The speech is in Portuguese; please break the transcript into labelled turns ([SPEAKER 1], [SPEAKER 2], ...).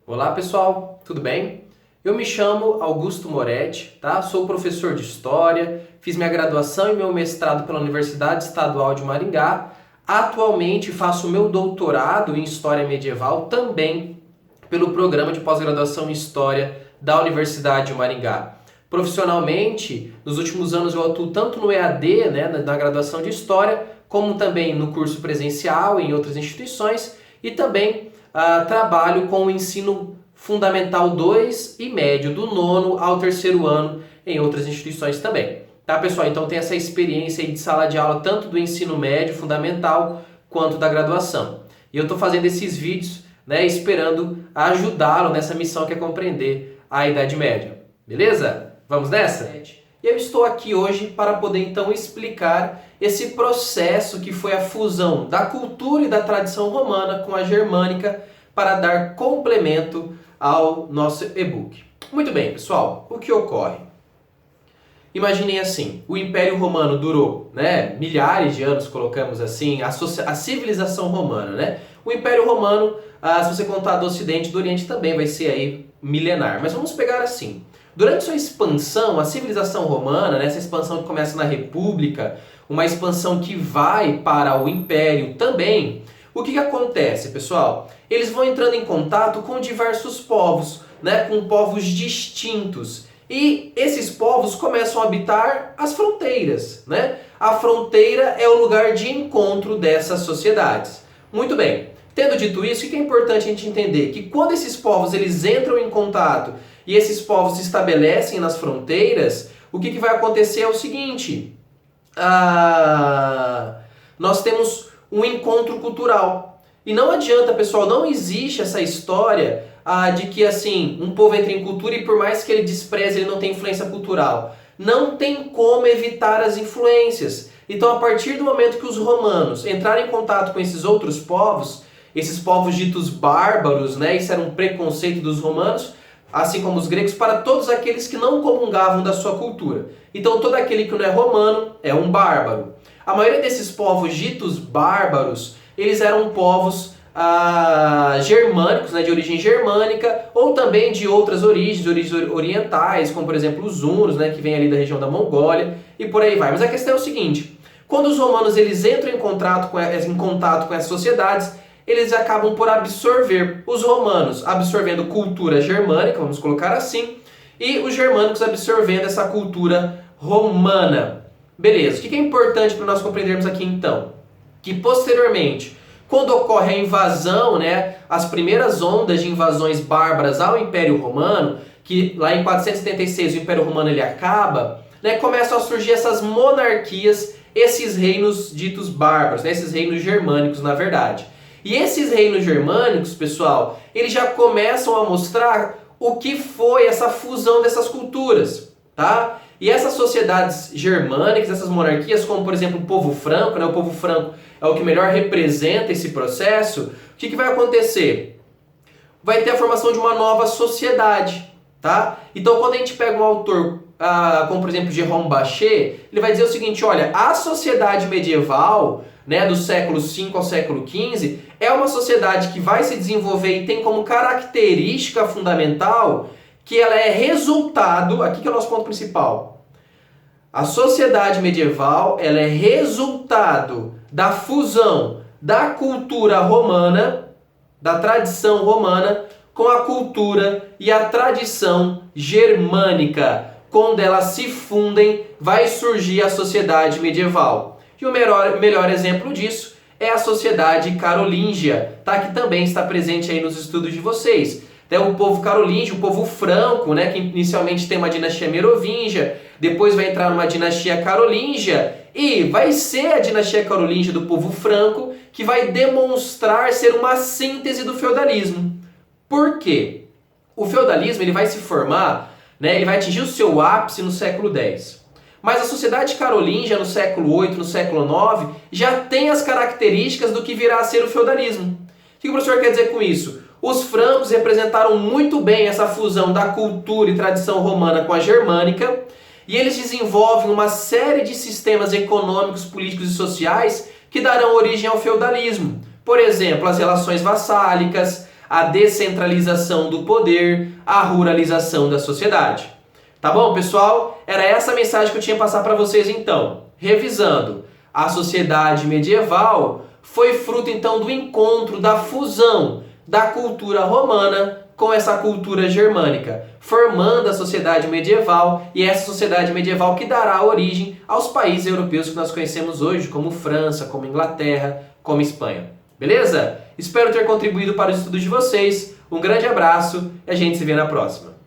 [SPEAKER 1] Olá pessoal, tudo bem? Eu me chamo Augusto Moretti, tá? Sou professor de História, fiz minha graduação e meu mestrado pela Universidade Estadual de Maringá. Atualmente faço meu doutorado em História Medieval também pelo programa de pós-graduação em História da Universidade de Maringá. Profissionalmente, nos últimos anos eu atuo tanto no EAD, né, na graduação de História, como também no curso presencial em outras instituições e também trabalho com o ensino fundamental 2 e médio, do 9º ao 3º ano em outras instituições também. Tá, pessoal? Então tem essa experiência aí de sala de aula tanto do ensino médio fundamental quanto da graduação. E eu estou fazendo esses vídeos, né, esperando ajudá-lo nessa missão que é compreender a Idade Média. Beleza? Vamos nessa? E eu estou aqui hoje para poder então explicar esse processo que foi a fusão da cultura e da tradição romana com a germânica para dar complemento ao nosso e-book. Muito bem, pessoal, o que ocorre? Imaginem assim, o Império Romano durou, né, milhares de anos, colocamos assim, a civilização romana, né? O Império Romano, se você contar do Ocidente, do Oriente também vai ser aí milenar, mas vamos pegar assim. Durante sua expansão, a civilização romana, né, essa expansão que começa na República, uma expansão que vai para o Império também, o que acontece, pessoal? Eles vão entrando em contato com diversos povos, né, com povos distintos. E esses povos começam a habitar as fronteiras, né? A fronteira é o lugar de encontro dessas sociedades. Muito bem. Tendo dito isso, o que é importante a gente entender? Que quando esses povos eles entram em contato e esses povos se estabelecem nas fronteiras, o que vai acontecer é o seguinte: nós temos um encontro cultural. E não adianta, pessoal, não existe essa história de que assim, um povo entra em cultura e por mais que ele despreze, ele não tem influência cultural. Não tem como evitar as influências. Então, a partir do momento que os romanos entraram em contato com esses outros povos, esses povos ditos bárbaros, né, isso era um preconceito dos romanos, assim como os gregos, para todos aqueles que não comungavam da sua cultura. Então, todo aquele que não é romano é um bárbaro. A maioria desses povos ditos bárbaros, eles eram povos germânicos, né, de origem germânica, ou também de outras origens orientais, como por exemplo os hunos, né, que vem ali da região da Mongólia, e por aí vai. Mas a questão é o seguinte: quando os romanos eles entram em contato com essas sociedades, eles acabam por absorver, os romanos absorvendo cultura germânica, vamos colocar assim, e os germânicos absorvendo essa cultura romana. Beleza, o que é importante para nós compreendermos aqui então? Que posteriormente, quando ocorre a invasão, né, as primeiras ondas de invasões bárbaras ao Império Romano, que lá em 476 o Império Romano ele acaba, né, começam a surgir essas monarquias, esses reinos ditos bárbaros, né, esses reinos germânicos na verdade. E esses reinos germânicos, pessoal, eles já começam a mostrar o que foi essa fusão dessas culturas, tá? E essas sociedades germânicas, essas monarquias, como por exemplo o povo franco, né? O povo franco é o que melhor representa esse processo. O que vai acontecer? Vai ter a formação de uma nova sociedade, tá? Então quando a gente pega um autor, como por exemplo Jérôme Bachet, ele vai dizer o seguinte: olha, a sociedade medieval, né, do século V ao século XV, é uma sociedade que vai se desenvolver e tem como característica fundamental que ela é resultado, aqui que é o nosso ponto principal. A sociedade medieval, ela é resultado da fusão da cultura romana, da tradição romana, com a cultura e a tradição germânica. Quando elas se fundem, vai surgir a sociedade medieval. E o melhor exemplo disso é a sociedade carolíngia, tá? Que também está presente aí nos estudos de vocês. O povo carolíngio, o povo franco, né, que inicialmente tem uma dinastia merovingia, depois vai entrar numa dinastia carolíngia, e vai ser a dinastia carolíngia do povo franco que vai demonstrar ser uma síntese do feudalismo. Por quê? O feudalismo ele vai se formar, né, ele vai atingir o seu ápice no século X. Mas a sociedade carolíngia no século VIII, no século IX, já tem as características do que virá a ser o feudalismo. O que o professor quer dizer com isso? Os francos representaram muito bem essa fusão da cultura e tradição romana com a germânica, e eles desenvolvem uma série de sistemas econômicos, políticos e sociais que darão origem ao feudalismo. Por exemplo, as relações vassálicas, a descentralização do poder, a ruralização da sociedade. Tá bom, pessoal? Era essa a mensagem que eu tinha que passar para vocês então. Revisando, a sociedade medieval foi fruto então do encontro, da fusão da cultura romana com essa cultura germânica, formando a sociedade medieval, e essa sociedade medieval que dará origem aos países europeus que nós conhecemos hoje, como França, como Inglaterra, como Espanha. Beleza? Espero ter contribuído para o estudo de vocês. Um grande abraço e a gente se vê na próxima.